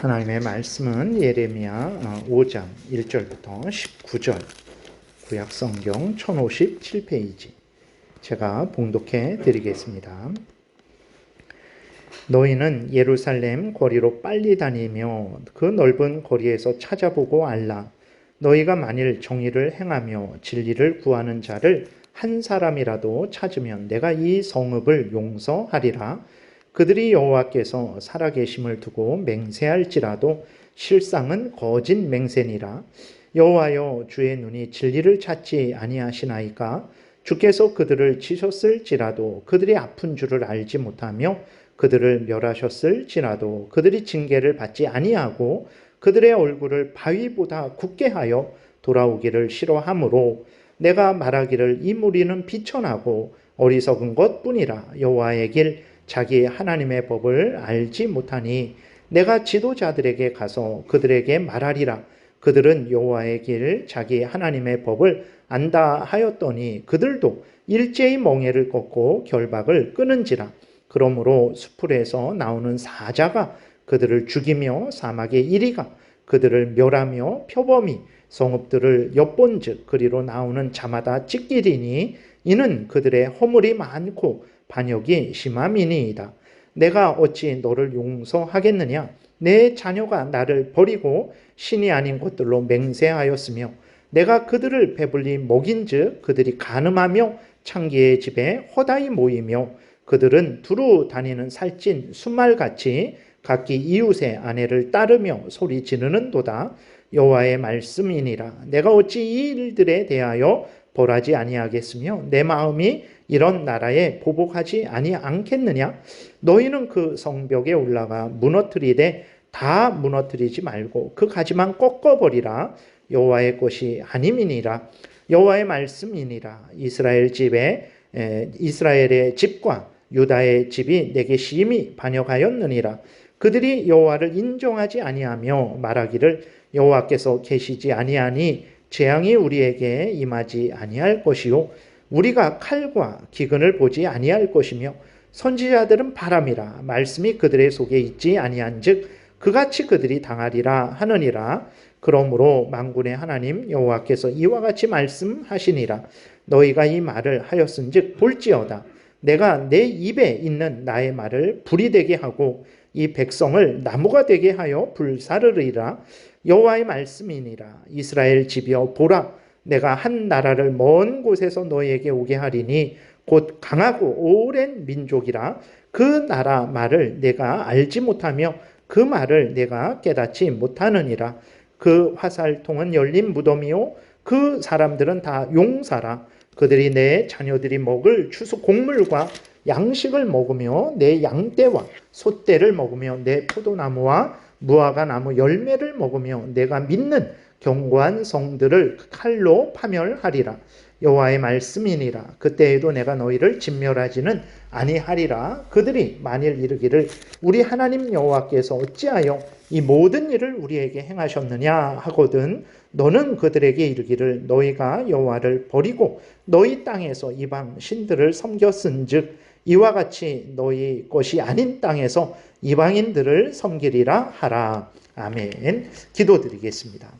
하나님의 말씀은 예레미야 5장 1절부터 19절, 구약성경 1057페이지. 제가 봉독해 드리겠습니다. 너희는 예루살렘 거리로 빨리 다니며 그 넓은 거리에서 찾아보고 알라. 너희가 만일 정의를 행하며 진리를 구하는 자를 한 사람이라도 찾으면 내가 이 성읍을 용서하리라. 그들이 여호와께서 살아계심을 두고 맹세할지라도 실상은 거짓 맹세니라. 여호와여, 주의 눈이 진리를 찾지 아니하시나이까? 주께서 그들을 치셨을지라도 그들이 아픈 줄을 알지 못하며 그들을 멸하셨을지라도 그들이 징계를 받지 아니하고 그들의 얼굴을 바위보다 굳게 하여 돌아오기를 싫어하므로 내가 말하기를 이 무리는 비천하고 어리석은 것뿐이라. 여호와의 길 자기 하나님의 법을 알지 못하니 내가 지도자들에게 가서 그들에게 말하리라. 그들은 여호와의 길 자기 하나님의 법을 안다 하였더니 그들도 일제히 멍에를 꺾고 결박을 끊은지라. 그러므로 수풀에서 나오는 사자가 그들을 죽이며 사막의 이리가 그들을 멸하며 표범이 성읍들을 엿본즉 그리로 나오는 자마다 찢기리니 이는 그들의 허물이 많고 반역이 심함이니이다. 내가 어찌 너를 용서하겠느냐? 내 자녀가 나를 버리고 신이 아닌 것들로 맹세하였으며 내가 그들을 배불리 먹인즉 그들이 간음하며 창기의 집에 허다히 모이며 그들은 두루 다니는 살찐 순말같이 각기 이웃의 아내를 따르며 소리 지르는도다. 여호와의 말씀이니라. 내가 어찌 이 일들에 대하여 벌하지 아니하겠으며 내 마음이 이런 나라에 보복하지 않겠느냐? 너희는 그 성벽에 올라가 무너뜨리되 다 무너뜨리지 말고 그 가지만 꺾어버리라. 여호와의 것이 아님이니라. 여호와의 말씀이니라. 이스라엘의 집과 유다의 집이 내게 심히 반역하였느니라. 그들이 여호와를 인정하지 아니하며 말하기를 여호와께서 계시지 아니하니 재앙이 우리에게 임하지 아니할 것이요 우리가 칼과 기근을 보지 아니할 것이며 선지자들은 바람이라 말씀이 그들의 속에 있지 아니한즉 그같이 그들이 당하리라 하느니라. 그러므로 만군의 하나님 여호와께서 이와 같이 말씀하시니라. 너희가 이 말을 하였은즉 볼지어다. 내가 내 입에 있는 나의 말을 불이 되게 하고 이 백성을 나무가 되게 하여 불사르리라. 여호와의 말씀이니라. 이스라엘 집이여 보라. 내가 한 나라를 먼 곳에서 너희에게 오게 하리니 곧 강하고 오랜 민족이라. 그 나라 말을 내가 알지 못하며 그 말을 내가 깨닫지 못하느니라. 그 화살통은 열린 무덤이요 그 사람들은 다 용사라. 그들이 내 자녀들이 먹을 추수 곡물과 양식을 먹으며 내 양떼와 소떼를 먹으며 내 포도나무와 무화과 나무 열매를 먹으며 내가 믿는 견고한 성들을 칼로 파멸하리라. 여호와의 말씀이니라. 그때에도 내가 너희를 진멸하지는 아니하리라. 그들이 만일 이르기를 우리 하나님 여호와께서 어찌하여 이 모든 일을 우리에게 행하셨느냐 하거든 너는 그들에게 이르기를 너희가 여호와를 버리고 너희 땅에서 이방 신들을 섬겼은즉 이와 같이 너희 것이 아닌 땅에서 이방인들을 섬기리라 하라. 아멘. 기도드리겠습니다.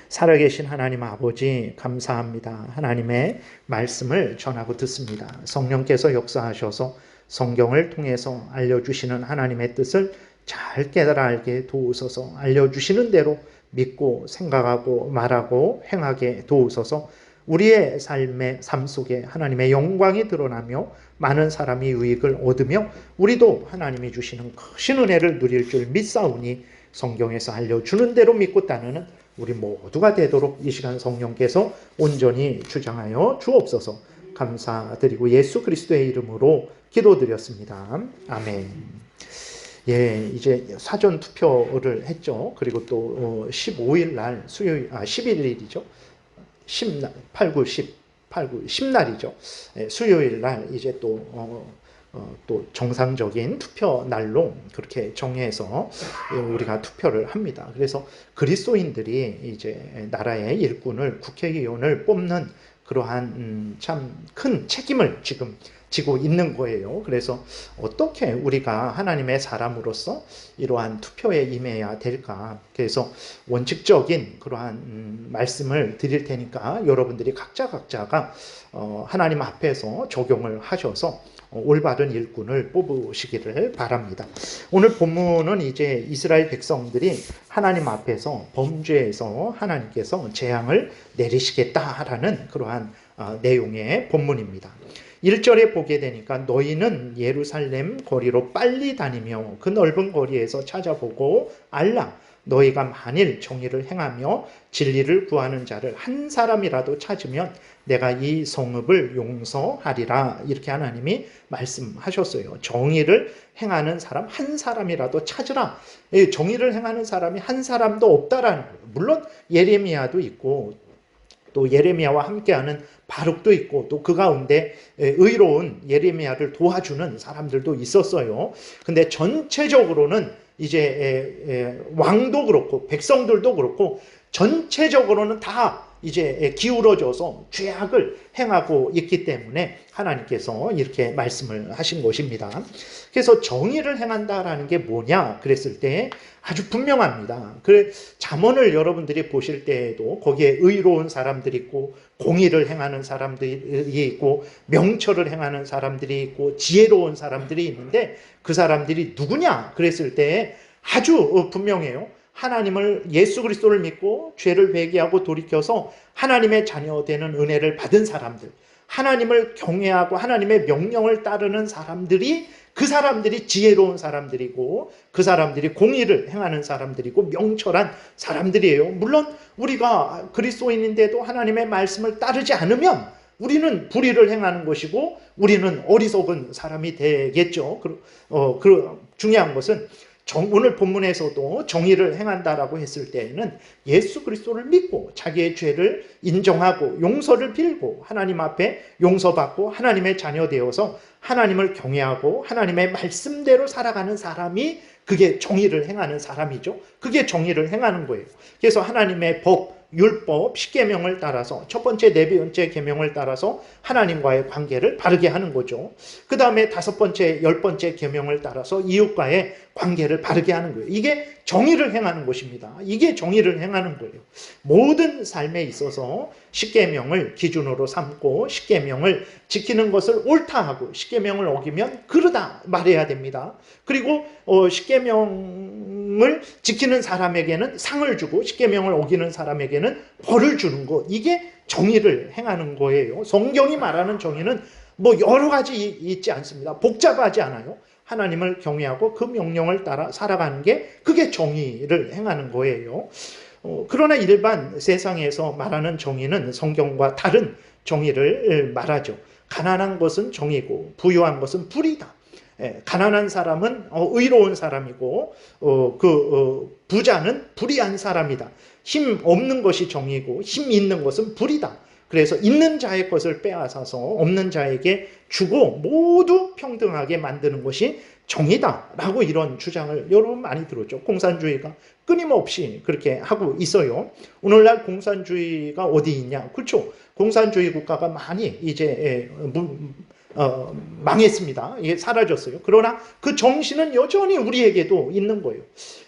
살아계신 하나님 아버지 감사합니다. 하나님의 말씀을 전하고 듣습니다. 성령께서 역사하셔서 성경을 통해서 알려주시는 하나님의 뜻을 잘 깨달아 알게 도우소서. 알려주시는 대로 믿고 생각하고 말하고 행하게 도우소서. 우리의 삶 속에 하나님의 영광이 드러나며 많은 사람이 유익을 얻으며 우리도 하나님이 주시는 크신 은혜를 누릴 줄 믿사오니 성경에서 알려주는 대로 믿고 따르는 우리 모두가 되도록 이 시간 성령께서 온전히 주장하여 주옵소서. 감사드리고 예수 그리스도의 이름으로 기도드렸습니다. 아멘. 예, 이제 사전 투표를 했죠. 그리고 또 15일 날 수요일 11일이죠. 8, 9, 10날이죠. 수요일 날 이제 또 정상적인 투표 날로 그렇게 정해서 우리가 투표를 합니다. 그래서 그리스도인들이 이제 나라의 일꾼을 국회의원을 뽑는 그러한 참 큰 책임을 지금 지고 있는 거예요. 그래서 어떻게 우리가 하나님의 사람으로서 이러한 투표에 임해야 될까? 그래서 원칙적인 그러한 말씀을 드릴 테니까 여러분들이 각자가 하나님 앞에서 적용을 하셔서 올바른 일꾼을 뽑으시기를 바랍니다. 오늘 본문은 이제 이스라엘 백성들이 하나님 앞에서 범죄해서 하나님께서 재앙을 내리시겠다라는 그러한 내용의 본문입니다. 1절에 보게 되니까 너희는 예루살렘 거리로 빨리 다니며 그 넓은 거리에서 찾아보고 알라. 너희가 만일 정의를 행하며 진리를 구하는 자를 한 사람이라도 찾으면 내가 이 성읍을 용서하리라. 이렇게 하나님이 말씀하셨어요. 정의를 행하는 사람 한 사람이라도 찾으라. 정의를 행하는 사람이 한 사람도 없다라는 거예요. 물론 예레미야도 있고 또 예레미야와 함께하는 바룩도 있고 또 그 가운데 의로운 예레미야를 도와주는 사람들도 있었어요. 근데 전체적으로는 이제 왕도 그렇고 백성들도 그렇고 전체적으로는 다 이제 기울어져서 죄악을 행하고 있기 때문에 하나님께서 이렇게 말씀을 하신 것입니다. 그래서 정의를 행한다라는 게 뭐냐 그랬을 때 아주 분명합니다. 그 잠언을 여러분들이 보실 때에도 거기에 의로운 사람들이 있고 공의를 행하는 사람들이 있고 명철을 행하는 사람들이 있고 지혜로운 사람들이 있는데 그 사람들이 누구냐 그랬을 때 아주 분명해요. 하나님을 예수 그리스도를 믿고 죄를 회개하고 돌이켜서 하나님의 자녀 되는 은혜를 받은 사람들, 하나님을 경외하고 하나님의 명령을 따르는 사람들이 그 사람들이 지혜로운 사람들이고 그 사람들이 공의를 행하는 사람들이고 명철한 사람들이에요. 물론 우리가 그리스도인인데도 하나님의 말씀을 따르지 않으면 우리는 불의를 행하는 것이고 우리는 어리석은 사람이 되겠죠. 중요한 것은 오늘 본문에서도 정의를 행한다라고 했을 때에는 예수 그리스도를 믿고 자기의 죄를 인정하고 용서를 빌고 하나님 앞에 용서받고 하나님의 자녀 되어서 하나님을 경외하고 하나님의 말씀대로 살아가는 사람이 그게 정의를 행하는 사람이죠. 그게 정의를 행하는 거예요. 그래서 하나님의 법, 율법, 십계명을 따라서 첫 번째, 네 번째 계명을 따라서 하나님과의 관계를 바르게 하는 거죠. 그 다음에 다섯 번째, 열 번째 계명을 따라서 이웃과의 관계를 바르게 하는 거예요. 이게 정의를 행하는 것입니다. 이게 정의를 행하는 거예요. 모든 삶에 있어서 십계명을 기준으로 삼고 십계명을 지키는 것을 옳다 하고 십계명을 어기면 그르다 말해야 됩니다. 그리고 십계명을 지키는 사람에게는 상을 주고 십계명을 어기는 사람에게는 벌을 주는 것, 이게 정의를 행하는 거예요. 성경이 말하는 정의는 뭐 여러 가지 있지 않습니다. 복잡하지 않아요. 하나님을 경외하고 그 명령을 따라 살아가는 게 그게 정의를 행하는 거예요. 그러나 일반 세상에서 말하는 정의는 성경과 다른 정의를 말하죠. 가난한 것은 정의고 부유한 것은 불이다. 가난한 사람은 의로운 사람이고 부자는 불의한 사람이다. 힘 없는 것이 정의고 힘 있는 것은 불이다. 그래서 있는 자의 것을 빼앗아서 없는 자에게 주고 모두 평등하게 만드는 것이 정의다라고 이런 주장을 여러분 많이 들었죠. 공산주의가 끊임없이 그렇게 하고 있어요. 오늘날 공산주의가 어디 있냐? 그렇죠. 공산주의 국가가 많이 이제 망했습니다. 이게 사라졌어요. 그러나 그 정신은 여전히 우리에게도 있는 거예요.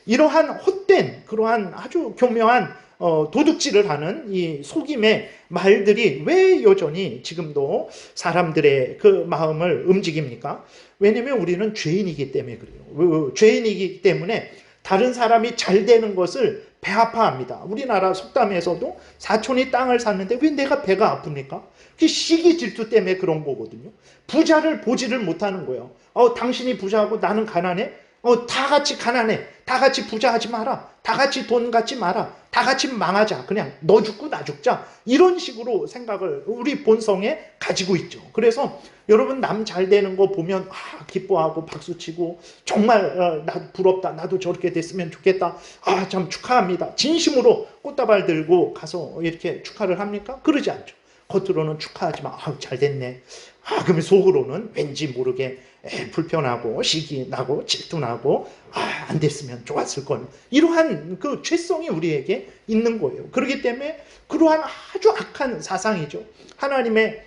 이러한 헛된 그러한 아주 교묘한 도둑질을 하는 이 속임의 말들이 왜 여전히 지금도 사람들의 그 마음을 움직입니까? 왜냐하면 우리는 죄인이기 때문에 그래요. 죄인이기 때문에 다른 사람이 잘 되는 것을 배 아파합니다. 우리나라 속담에서도 사촌이 땅을 샀는데 왜 내가 배가 아픕니까? 그게 시기 질투 때문에 그런 거거든요. 부자를 보지를 못하는 거예요. 당신이 부자하고 나는 가난해? 다 같이 가난해. 다 같이 부자하지 마라. 다 같이 돈 갖지 마라. 다 같이 망하자. 그냥 너 죽고 나 죽자. 이런 식으로 생각을 우리 본성에 가지고 있죠. 그래서 여러분 남 잘 되는 거 보면 기뻐하고 박수치고 정말 나 부럽다. 나도 저렇게 됐으면 좋겠다. 참 축하합니다. 진심으로 꽃다발 들고 가서 이렇게 축하를 합니까? 그러지 않죠. 겉으로는 축하하지만 잘 됐네. 그러면 속으로는 왠지 모르게 불편하고 시기 나고 질투 나고 안 됐으면 좋았을 걸, 이러한 그 죄성이 우리에게 있는 거예요. 그렇기 때문에 그러한 아주 악한 사상이죠. 하나님의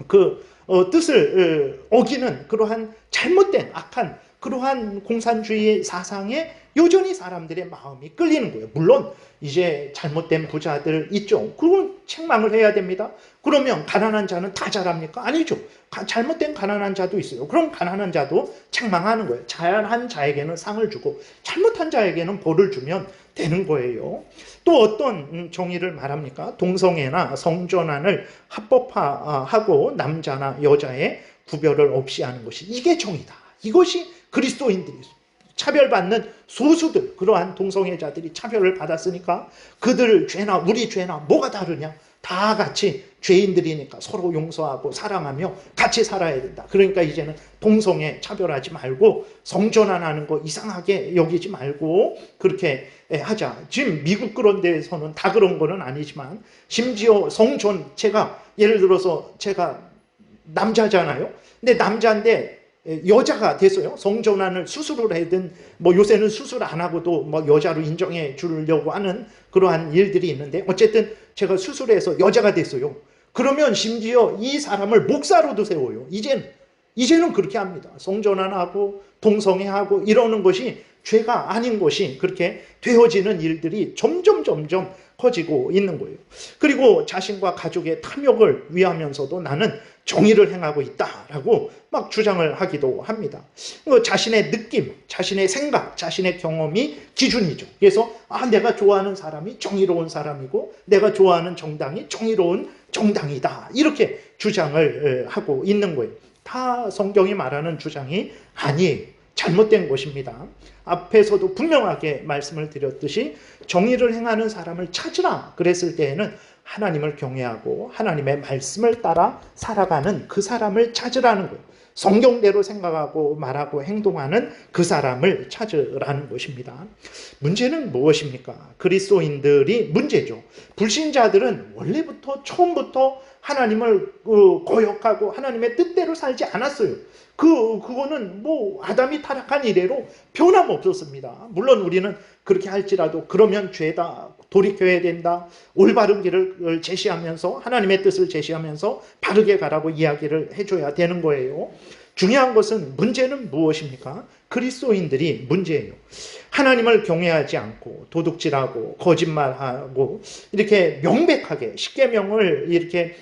그 뜻을 어기는 그러한 잘못된 악한 그러한 공산주의 사상에 여전히 사람들의 마음이 끌리는 거예요. 물론 이제 잘못된 부자들 있죠. 그건 책망을 해야 됩니다. 그러면 가난한 자는 다 잘합니까? 아니죠. 잘못된 가난한 자도 있어요. 그럼 가난한 자도 책망하는 거예요. 잘한 자에게는 상을 주고 잘못한 자에게는 벌을 주면 되는 거예요. 또 어떤 정의를 말합니까? 동성애나 성전환을 합법화하고 남자나 여자의 구별을 없이 하는 것이, 이게 정의다. 이것이 그리스도인들이 차별받는 소수들, 그러한 동성애자들이 차별을 받았으니까 그들 죄나 우리 죄나 뭐가 다르냐? 다 같이 죄인들이니까 서로 용서하고 사랑하며 같이 살아야 된다. 그러니까 이제는 동성애 차별하지 말고 성전환하는 거 이상하게 여기지 말고 그렇게 하자. 지금 미국 그런 데에서는 다 그런 거는 아니지만 심지어 성전, 제가 예를 들어서 제가 남자잖아요. 근데 남자인데 여자가 됐어요. 성전환을 수술을 하든 뭐 요새는 수술 안 하고도 뭐 여자로 인정해 주려고 하는 그러한 일들이 있는데, 어쨌든 제가 수술해서 여자가 됐어요. 그러면 심지어 이 사람을 목사로도 세워요. 이제는 그렇게 합니다. 성전환하고 동성애하고 이러는 것이 죄가 아닌 것이 그렇게 되어지는 일들이 점점 커지고 있는 거예요. 그리고 자신과 가족의 탐욕을 위하면서도 나는 정의를 행하고 있다라고 막 주장을 하기도 합니다. 자신의 느낌, 자신의 생각, 자신의 경험이 기준이죠. 그래서 내가 좋아하는 사람이 정의로운 사람이고 내가 좋아하는 정당이 정의로운 정당이다, 이렇게 주장을 하고 있는 거예요. 다 성경이 말하는 주장이 아니에요. 잘못된 것입니다. 앞에서도 분명하게 말씀을 드렸듯이 정의를 행하는 사람을 찾으라 그랬을 때에는 하나님을 경외하고 하나님의 말씀을 따라 살아가는 그 사람을 찾으라는 거예요. 성경대로 생각하고 말하고 행동하는 그 사람을 찾으라는 것입니다. 문제는 무엇입니까? 그리스도인들이 문제죠. 불신자들은 원래부터 처음부터 하나님을 거역하고 하나님의 뜻대로 살지 않았어요. 그거는 뭐 아담이 타락한 이래로 변함없었습니다. 물론 우리는 그렇게 할지라도 그러면 죄다, 돌이켜야 된다, 올바른 길을 제시하면서 하나님의 뜻을 제시하면서 바르게 가라고 이야기를 해줘야 되는 거예요. 중요한 것은, 문제는 무엇입니까? 그리스도인들이 문제예요. 하나님을 경외하지 않고 도둑질하고 거짓말하고 이렇게 명백하게 십계명을 이렇게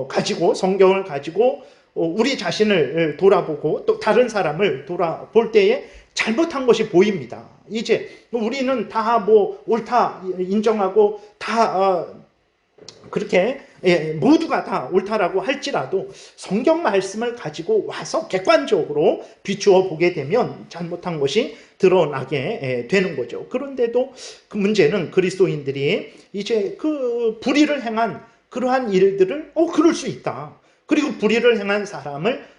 가지고, 성경을 가지고 우리 자신을 돌아보고 또 다른 사람을 돌아볼 때에 잘못한 것이 보입니다. 이제 우리는 다 뭐 옳다 인정하고 다 그렇게 모두가 다 옳다라고 할지라도 성경 말씀을 가지고 와서 객관적으로 비추어 보게 되면 잘못한 것이 드러나게 되는 거죠. 그런데도 그 문제는 그리스도인들이 이제 그 불의를 행한 그러한 일들을 그럴 수 있다. 그리고 불의를 행한 사람을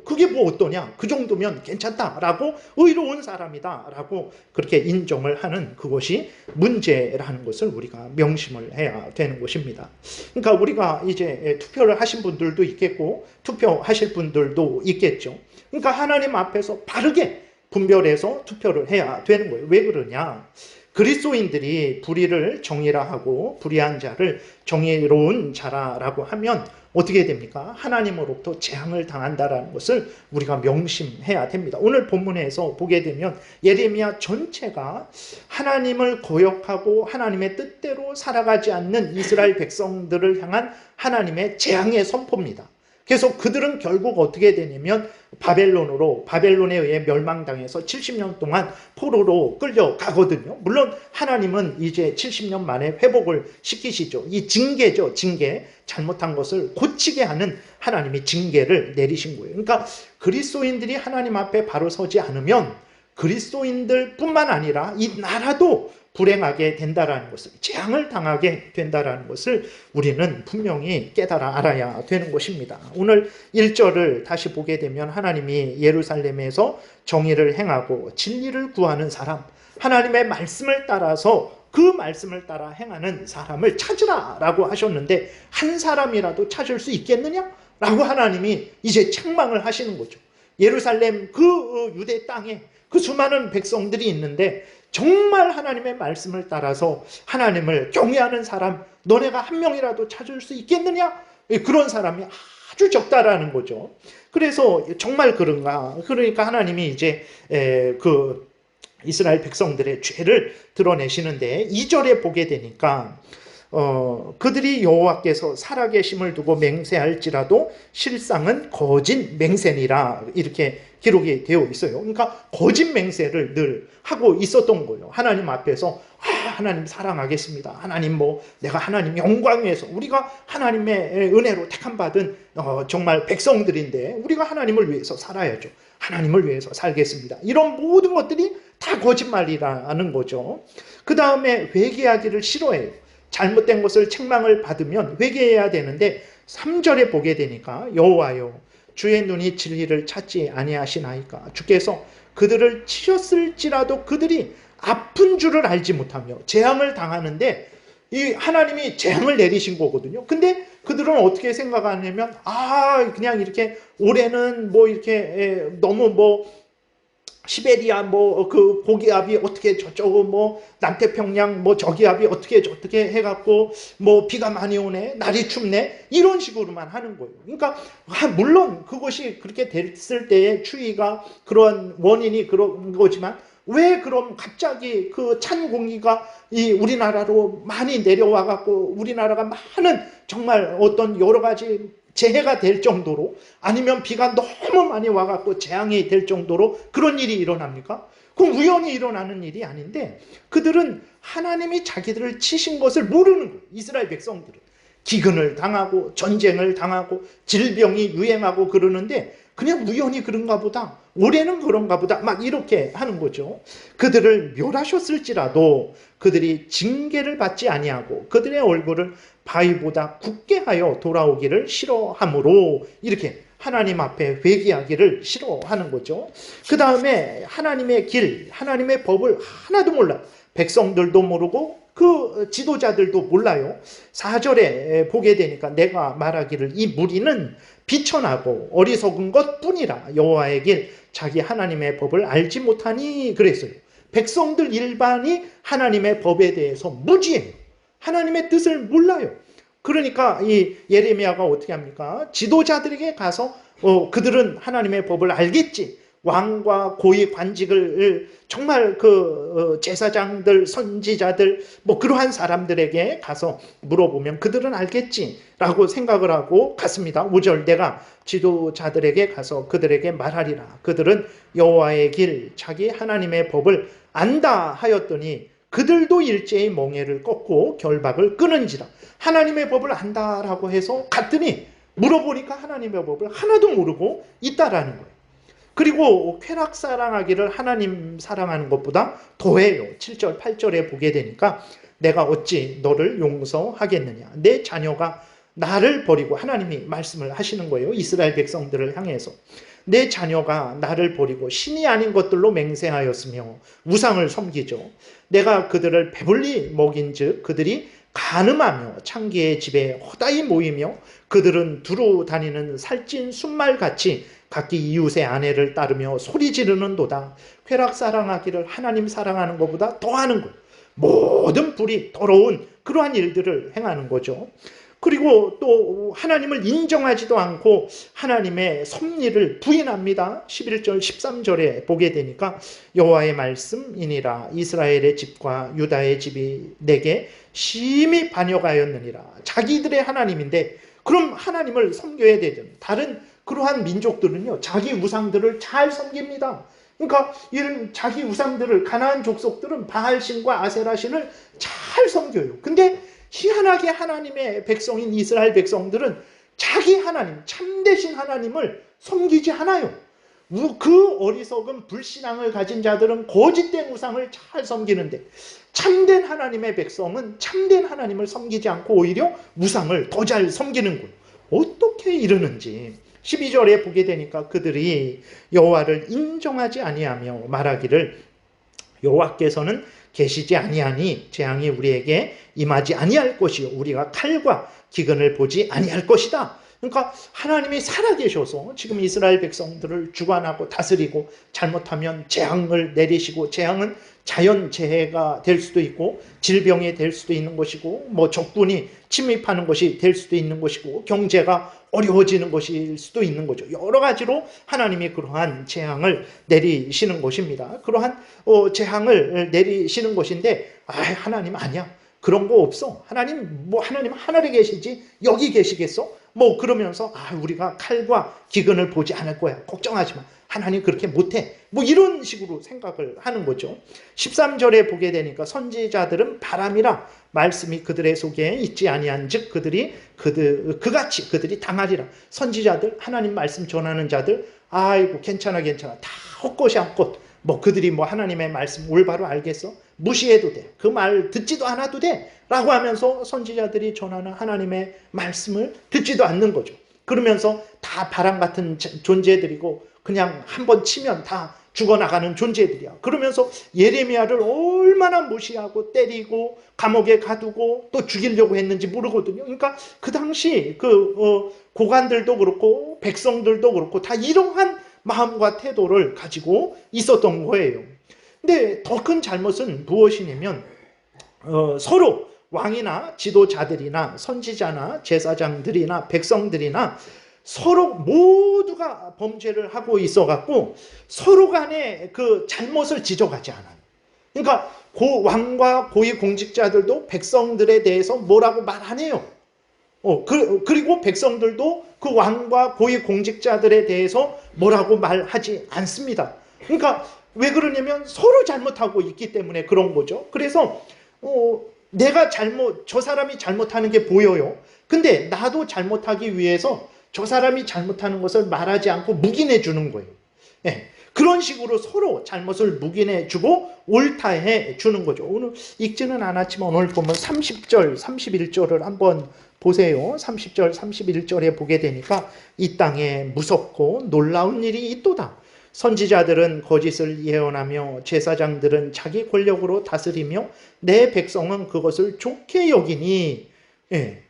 그게 뭐 어떠냐, 그 정도면 괜찮다라고, 의로운 사람이다라고 그렇게 인정을 하는 그것이 문제라는 것을 우리가 명심을 해야 되는 것입니다. 그러니까 우리가 이제 투표를 하신 분들도 있겠고 투표하실 분들도 있겠죠. 그러니까 하나님 앞에서 바르게 분별해서 투표를 해야 되는 거예요. 왜 그러냐? 그리스도인들이 불의를 정의라 하고 불의한 자를 정의로운 자라고 하면 어떻게 됩니까? 하나님으로부터 재앙을 당한다라는 것을 우리가 명심해야 됩니다. 오늘 본문에서 보게 되면 예레미야 전체가 하나님을 거역하고 하나님의 뜻대로 살아가지 않는 이스라엘 백성들을 향한 하나님의 재앙의 선포입니다. 그래서 그들은 결국 어떻게 되냐면 바벨론에 의해 멸망당해서 70년 동안 포로로 끌려가거든요. 물론 하나님은 이제 70년 만에 회복을 시키시죠. 이 징계죠. 징계. 잘못한 것을 고치게 하는 하나님이 징계를 내리신 거예요. 그러니까 그리스도인들이 하나님 앞에 바로 서지 않으면 그리스도인들뿐만 아니라 이 나라도 불행하게 된다라는 것을, 재앙을 당하게 된다라는 것을 우리는 분명히 깨달아 알아야 되는 것입니다. 오늘 1절을 다시 보게 되면 하나님이 예루살렘에서 정의를 행하고 진리를 구하는 사람, 하나님의 말씀을 따라서 그 말씀을 따라 행하는 사람을 찾으라라고 하셨는데 한 사람이라도 찾을 수 있겠느냐? 라고 하나님이 이제 책망을 하시는 거죠. 예루살렘 그 유대 땅에 그 수많은 백성들이 있는데 정말 하나님의 말씀을 따라서 하나님을 경외하는 사람 너네가 한 명이라도 찾을 수 있겠느냐? 그런 사람이 아주 적다라는 거죠. 그래서 정말 그런가? 그러니까 하나님이 이제 그 이스라엘 백성들의 죄를 드러내시는데 2절에 보게 되니까 그들이 여호와께서 살아계심을 두고 맹세할지라도 실상은 거짓 맹세니라 이렇게 기록이 되어 있어요. 그러니까 거짓 맹세를 늘 하고 있었던 거예요. 하나님 앞에서 하나님 사랑하겠습니다. 하나님 내가 하나님 영광 위해서 우리가 하나님의 은혜로 택함 받은 정말 백성들인데 우리가 하나님을 위해서 살아야죠. 하나님을 위해서 살겠습니다. 이런 모든 것들이 다 거짓말이라는 거죠. 그 다음에 회개하기를 싫어해요. 잘못된 것을 책망을 받으면 회개해야 되는데 3절에 보게 되니까 여호와여 주의 눈이 진리를 찾지 아니하시나이까 주께서 그들을 치셨을지라도 그들이 아픈 줄을 알지 못하며 재앙을 당하는데 이 하나님이 재앙을 내리신 거거든요. 근데 그들은 어떻게 생각하냐면 그냥 이렇게 올해는 이렇게 너무 시베리아 그 고기압이 어떻게 저쪽은 남태평양 저기압이 어떻게 해갖고 비가 많이 오네 날이 춥네 이런 식으로만 하는 거예요. 그러니까 물론 그것이 그렇게 됐을 때의 추위가 그런 원인이 그런 거지만 왜 그럼 갑자기 그 찬 공기가 이 우리나라로 많이 내려와 갖고 우리나라가 많은 정말 어떤 여러 가지 재해가 될 정도로 아니면 비가 너무 많이 와갖고 재앙이 될 정도로 그런 일이 일어납니까? 그럼 우연히 일어나는 일이 아닌데 그들은 하나님이 자기들을 치신 것을 모르는 거예요. 이스라엘 백성들은 기근을 당하고 전쟁을 당하고 질병이 유행하고 그러는데 그냥 우연히 그런가 보다 올해는 그런가 보다 막 이렇게 하는 거죠. 그들을 멸하셨을지라도 그들이 징계를 받지 아니하고 그들의 얼굴을 바위보다 굳게 하여 돌아오기를 싫어하므로 이렇게 하나님 앞에 회개하기를 싫어하는 거죠. 그 다음에 하나님의 길, 하나님의 법을 하나도 몰라요. 백성들도 모르고 그 지도자들도 몰라요. 4절에 보게 되니까 내가 말하기를 이 무리는 비천하고 어리석은 것뿐이라 여호와의 길 자기 하나님의 법을 알지 못하니 그랬어요. 백성들 일반이 하나님의 법에 대해서 무지해요. 하나님의 뜻을 몰라요. 그러니까 이 예레미야가 어떻게 합니까? 지도자들에게 가서 그들은 하나님의 법을 알겠지. 왕과 고위 관직을 정말 그 제사장들, 선지자들 그러한 사람들에게 가서 물어보면 그들은 알겠지라고 생각을 하고 갔습니다. 5절 내가 지도자들에게 가서 그들에게 말하리라. 그들은 여호와의 길, 자기 하나님의 법을 안다 하였더니 그들도 일제히 멍에를 꺾고 결박을 끊은지라. 하나님의 법을 안다라고 해서 갔더니 물어보니까 하나님의 법을 하나도 모르고 있다라는 거예요. 그리고 쾌락 사랑하기를 하나님 사랑하는 것보다 더해요. 7절 8절에 보게 되니까 내가 어찌 너를 용서하겠느냐. 내 자녀가 나를 버리고 하나님이 말씀을 하시는 거예요. 이스라엘 백성들을 향해서. 내 자녀가 나를 버리고 신이 아닌 것들로 맹세하였으며 우상을 섬기죠. 내가 그들을 배불리 먹인즉 그들이 간음하며 창기의 집에 허다히 모이며 그들은 두루 다니는 살찐 순말같이 각기 이웃의 아내를 따르며 소리 지르는도다. 쾌락 사랑하기를 하나님 사랑하는 것보다 더하는 것. 모든 불이 더러운 그러한 일들을 행하는 거죠. 그리고 또 하나님을 인정하지도 않고 하나님의 섭리를 부인합니다. 11절 13절에 보게 되니까 여호와의 말씀이니라 이스라엘의 집과 유다의 집이 내게 심히 반역하였느니라. 자기들의 하나님인데 그럼 하나님을 섬겨야 되죠. 다른 그러한 민족들은요 자기 우상들을 잘 섬깁니다. 그러니까 이런 자기 우상들을 가나안 족속들은 바알신과 아세라신을 잘 섬겨요. 근데 희한하게 하나님의 백성인 이스라엘 백성들은 자기 하나님, 참되신 하나님을 섬기지 않아요. 그 어리석은 불신앙을 가진 자들은 거짓된 우상을 잘 섬기는데 참된 하나님의 백성은 참된 하나님을 섬기지 않고 오히려 우상을 더 잘 섬기는 거예요. 어떻게 이러는지 12절에 보게 되니까 그들이 여호와를 인정하지 아니하며 말하기를 여호와께서는 계시지 아니하니 재앙이 우리에게 임하지 아니할 것이요 우리가 칼과 기근을 보지 아니할 것이다. 그러니까 하나님이 살아계셔서 지금 이스라엘 백성들을 주관하고 다스리고 잘못하면 재앙을 내리시고, 재앙은 자연재해가 될 수도 있고 질병이 될 수도 있는 것이고 뭐 적군이 침입하는 것이 될 수도 있는 것이고 경제가 어려워지는 것일 수도 있는 거죠. 여러 가지로 하나님이 그러한 재앙을 내리시는 것입니다. 그러한 재앙을 내리시는 것인데 하나님 아니야, 그런 거 없어, 하나님 하나님 하늘에 계시지 여기 계시겠어? 뭐 그러면서 우리가 칼과 기근을 보지 않을 거야, 걱정하지 마, 하나님 그렇게 못해, 뭐 이런 식으로 생각을 하는 거죠. 13절에 보게 되니까 선지자들은 바람이라 말씀이 그들의 속에 있지 아니한즉 그같이 그들이 당하리라. 선지자들, 하나님 말씀 전하는 자들, 아이고 괜찮아 다 헛것이 한것, 뭐 그들이 뭐 하나님의 말씀 올바로 알겠어? 무시해도 돼, 그 말 듣지도 않아도 돼 라고 하면서 선지자들이 전하는 하나님의 말씀을 듣지도 않는 거죠. 그러면서 다 바람 같은 존재들이고 그냥 한번 치면 다 죽어나가는 존재들이야. 그러면서 예레미야를 얼마나 무시하고 때리고 감옥에 가두고 또 죽이려고 했는지 모르거든요. 그러니까 그 당시 고관들도 그렇고 백성들도 그렇고 다 이러한 마음과 태도를 가지고 있었던 거예요. 근데 더 큰 잘못은 무엇이냐면 서로 왕이나 지도자들이나 선지자나 제사장들이나 백성들이나 서로 모두가 범죄를 하고 있어갖고 서로 간에 그 잘못을 지적하지 않아요. 그러니까 왕과 고위 공직자들도 백성들에 대해서 뭐라고 말 안 해요. 그리고 백성들도 그 왕과 고위 공직자들에 대해서 뭐라고 말하지 않습니다. 그러니까 왜 그러냐면 서로 잘못하고 있기 때문에 그런 거죠. 그래서 저 사람이 잘못하는 게 보여요. 근데 나도 잘못하기 위해서 저 사람이 잘못하는 것을 말하지 않고 묵인해 주는 거예요. 네, 그런 식으로 서로 잘못을 묵인해 주고 옳다해 주는 거죠. 오늘 읽지는 않았지만 오늘 보면 30절, 31절을 한번 보세요. 30절, 31절에 보게 되니까 이 땅에 무섭고 놀라운 일이 있도다. 선지자들은 거짓을 예언하며 제사장들은 자기 권력으로 다스리며 내 백성은 그것을 좋게 여기니. 예.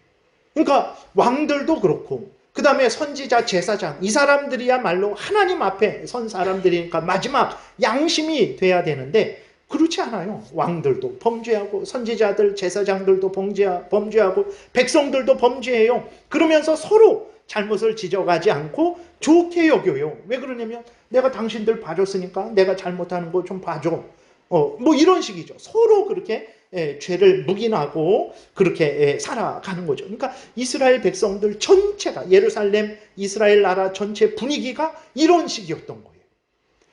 그러니까 왕들도 그렇고 그 다음에 선지자, 제사장, 이 사람들이야말로 하나님 앞에 선 사람들이니까 마지막 양심이 돼야 되는데 그렇지 않아요. 왕들도 범죄하고 선지자들, 제사장들도 범죄하고 백성들도 범죄해요. 그러면서 서로 잘못을 지적하지 않고 좋게 여겨요. 왜 그러냐면 내가 당신들 봐줬으니까 내가 잘못하는 거 좀 봐줘. 뭐 이런 식이죠. 서로 그렇게 죄를 묵인하고 그렇게 살아가는 거죠. 그러니까 이스라엘 백성들 전체가, 예루살렘 이스라엘 나라 전체 분위기가 이런 식이었던 거예요.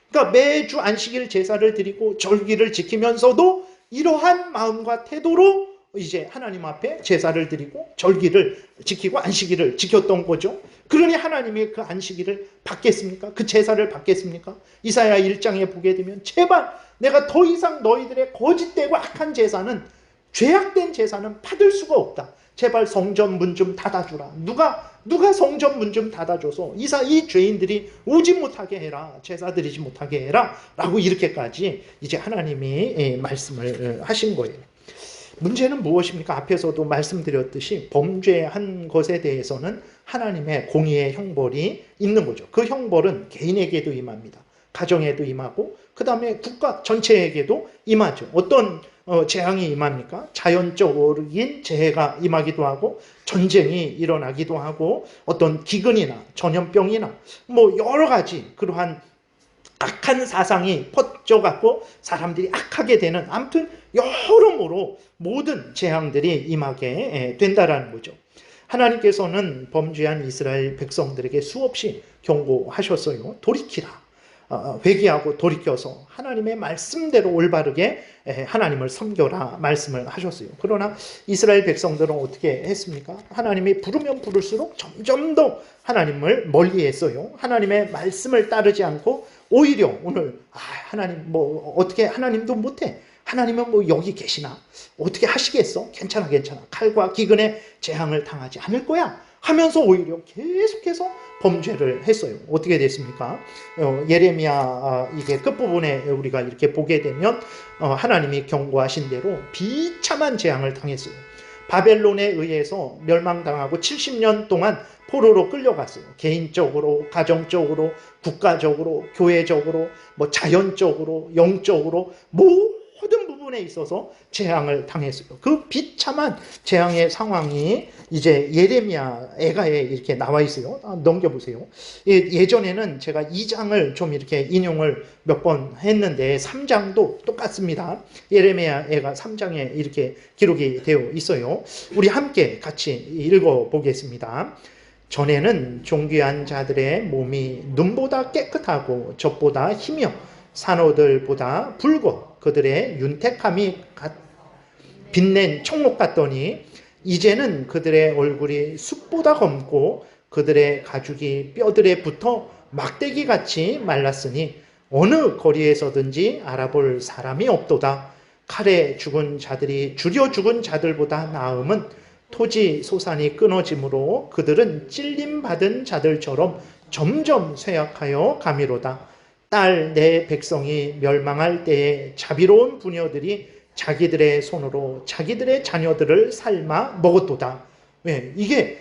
그러니까 매주 안식일 제사를 드리고 절기를 지키면서도 이러한 마음과 태도로 이제 하나님 앞에 제사를 드리고 절기를 지키고 안식일을 지켰던 거죠. 그러니 하나님이 그 안식일을 받겠습니까? 그 제사를 받겠습니까? 이사야 1장에 보게 되면 제발 내가 더 이상 너희들의 거짓되고 악한 제사는, 죄악된 제사는 받을 수가 없다. 제발 성전 문 좀 닫아주라. 누가 성전 문 좀 닫아줘서 이 죄인들이 오지 못하게 해라. 제사 드리지 못하게 해라. 라고 이렇게까지 이제 하나님이 말씀을 하신 거예요. 문제는 무엇입니까? 앞에서도 말씀드렸듯이 범죄한 것에 대해서는 하나님의 공의의 형벌이 있는 거죠. 그 형벌은 개인에게도 임합니다. 가정에도 임하고 그 다음에 국가 전체에게도 임하죠. 어떤 재앙이 임합니까? 자연적인 재해가 임하기도 하고 전쟁이 일어나기도 하고 어떤 기근이나 전염병이나 뭐 여러 가지 그러한 악한 사상이 퍼져갖고 사람들이 악하게 되는, 아무튼 여러모로 모든 재앙들이 임하게 된다라는 거죠. 하나님께서는 범죄한 이스라엘 백성들에게 수없이 경고하셨어요. 돌이키라. 회개하고 돌이켜서 하나님의 말씀대로 올바르게 하나님을 섬겨라 말씀을 하셨어요. 그러나 이스라엘 백성들은 어떻게 했습니까? 하나님이 부르면 부를수록 점점 더 하나님을 멀리했어요. 하나님의 말씀을 따르지 않고 오히려 오늘 하나님 뭐 어떻게 하나님도 못해. 하나님은 뭐 여기 계시나? 어떻게 하시겠어? 괜찮아. 칼과 기근의 재앙을 당하지 않을 거야. 하면서 오히려 계속해서 범죄를 했어요. 어떻게 됐습니까? 예레미야 이게 끝부분에 우리가 이렇게 보게 되면 하나님이 경고하신 대로 비참한 재앙을 당했어요. 바벨론에 의해서 멸망당하고 70년 동안 포로로 끌려갔어요. 개인적으로, 가정적으로, 국가적으로, 교회적으로, 뭐 자연적으로, 영적으로 모든 부분에 있어서 재앙을 당했어요. 그 비참한 재앙의 상황이 이제 예레미야 애가에 이렇게 나와 있어요. 넘겨보세요. 예전에는 제가 2장을 좀 이렇게 인용을 몇 번 했는데 3장도 똑같습니다. 예레미야 애가 3장에 이렇게 기록이 되어 있어요. 우리 함께 같이 읽어보겠습니다. 전에는 존귀한 자들의 몸이 눈보다 깨끗하고 젖보다 희며 산호들보다 붉어 그들의 윤택함이 빛낸 청록 같더니 이제는 그들의 얼굴이 숯보다 검고 그들의 가죽이 뼈들에 붙어 막대기같이 말랐으니 어느 거리에서든지 알아볼 사람이 없도다. 칼에 죽은 자들이 줄여 죽은 자들보다 나음은 토지 소산이 끊어짐으로 그들은 찔림받은 자들처럼 점점 쇠약하여 가미로다. 딸 내 백성이 멸망할 때에 자비로운 부녀들이 자기들의 손으로 자기들의 자녀들을 삶아 먹었도다. 이게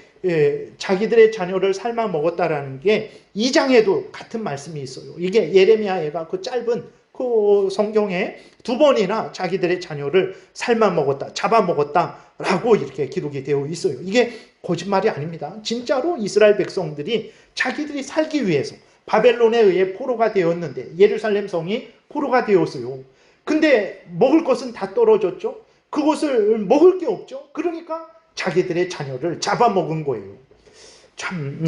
자기들의 자녀를 삶아 먹었다라는 게 2장에도 같은 말씀이 있어요. 이게 예레미야가 그 짧은 그 성경에 2번이나 자기들의 자녀를 삶아 먹었다, 잡아 먹었다라고 이렇게 기록이 되어 있어요. 이게 거짓말이 아닙니다. 진짜로 이스라엘 백성들이 자기들이 살기 위해서 바벨론에 의해 포로가 되었는데 예루살렘 성이 포로가 되었어요. 근데 먹을 것은 다 떨어졌죠. 그것을 먹을 게 없죠. 그러니까 자기들의 자녀를 잡아먹은 거예요. 참,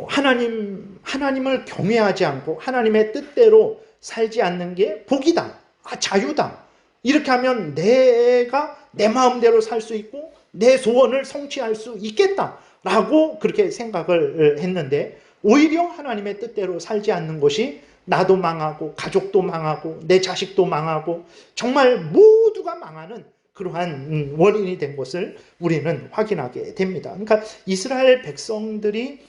하나님을 경외하지 않고 하나님의 뜻대로 살지 않는 게 복이다. 자유다. 이렇게 하면 내가 내 마음대로 살 수 있고 내 소원을 성취할 수 있겠다라고 그렇게 생각을 했는데 오히려 하나님의 뜻대로 살지 않는 것이 나도 망하고 가족도 망하고 내 자식도 망하고 정말 모두가 망하는 그러한 원인이 된 것을 우리는 확인하게 됩니다. 그러니까 이스라엘 백성들이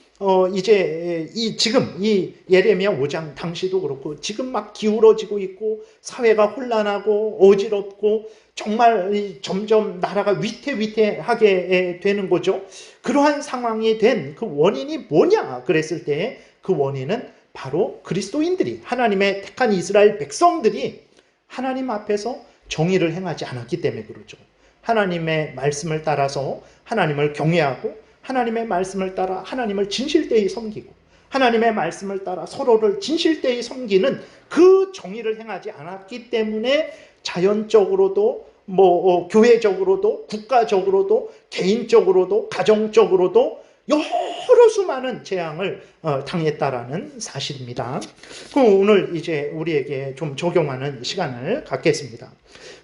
이제 지금 이 예레미야 5장 당시도 그렇고 지금 막 기울어지고 있고 사회가 혼란하고 어지럽고 정말 점점 나라가 위태위태하게 되는 거죠. 그러한 상황이 된 그 원인이 뭐냐 그랬을 때 그 원인은 바로 그리스도인들이 하나님의 택한 이스라엘 백성들이 하나님 앞에서 정의를 행하지 않았기 때문에 그렇죠. 하나님의 말씀을 따라서 하나님을 경외하고 하나님의 말씀을 따라 하나님을 진실되이 섬기고 하나님의 말씀을 따라 서로를 진실되이 섬기는 그 정의를 행하지 않았기 때문에 자연적으로도 교회적으로도 국가적으로도 개인적으로도 가정적으로도 여러 수많은 재앙을 당했다라는 사실입니다. 그럼 오늘 이제 우리에게 좀 적용하는 시간을 갖겠습니다.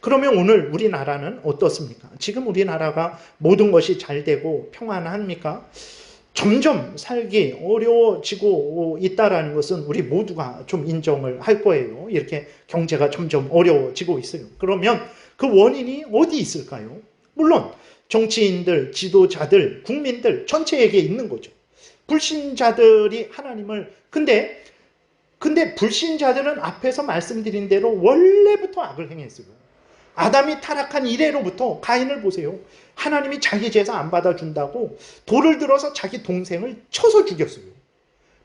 그러면 오늘 우리나라는 어떻습니까? 지금 우리나라가 모든 것이 잘 되고 평안합니까? 점점 살기 어려워지고 있다라는 것은 우리 모두가 좀 인정을 할 거예요. 이렇게 경제가 점점 어려워지고 있어요. 그러면 그 원인이 어디 있을까요? 물론 정치인들, 지도자들, 국민들 전체에게 있는 거죠. 불신자들이 하나님을 근데 불신자들은 앞에서 말씀드린 대로 원래부터 악을 행했어요. 아담이 타락한 이래로부터 가인을 보세요. 하나님이 자기 제사 안 받아준다고 돌을 들어서 자기 동생을 쳐서 죽였어요.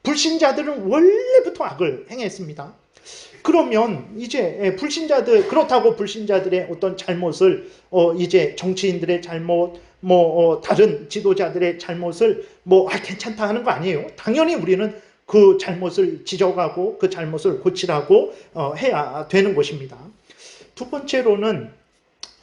불신자들은 원래부터 악을 행했습니다. 그러면 이제 그렇다고 불신자들의 어떤 잘못을 이제 정치인들의 잘못 다른 지도자들의 잘못을 괜찮다 하는 거 아니에요. 당연히 우리는 그 잘못을 지적하고 그 잘못을 고치라고 해야 되는 것입니다. 두 번째로는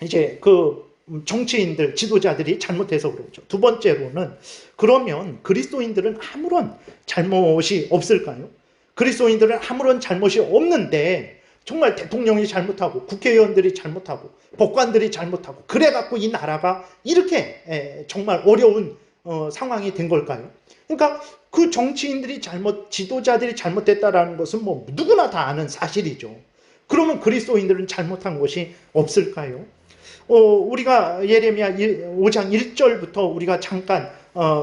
이제 그 정치인들, 지도자들이 잘못해서 그렇죠. 두 번째로는 그러면 그리스도인들은 아무런 잘못이 없을까요? 그리스도인들은 아무런 잘못이 없는데 정말 대통령이 잘못하고 국회의원들이 잘못하고 법관들이 잘못하고 그래갖고 이 나라가 이렇게 정말 어려운 상황이 된 걸까요? 그러니까 그 정치인들이 지도자들이 잘못됐다라는 것은 누구나 다 아는 사실이죠. 그러면 그리스도인들은 잘못한 것이 없을까요? 우리가 예레미야 5장 1절부터 우리가 잠깐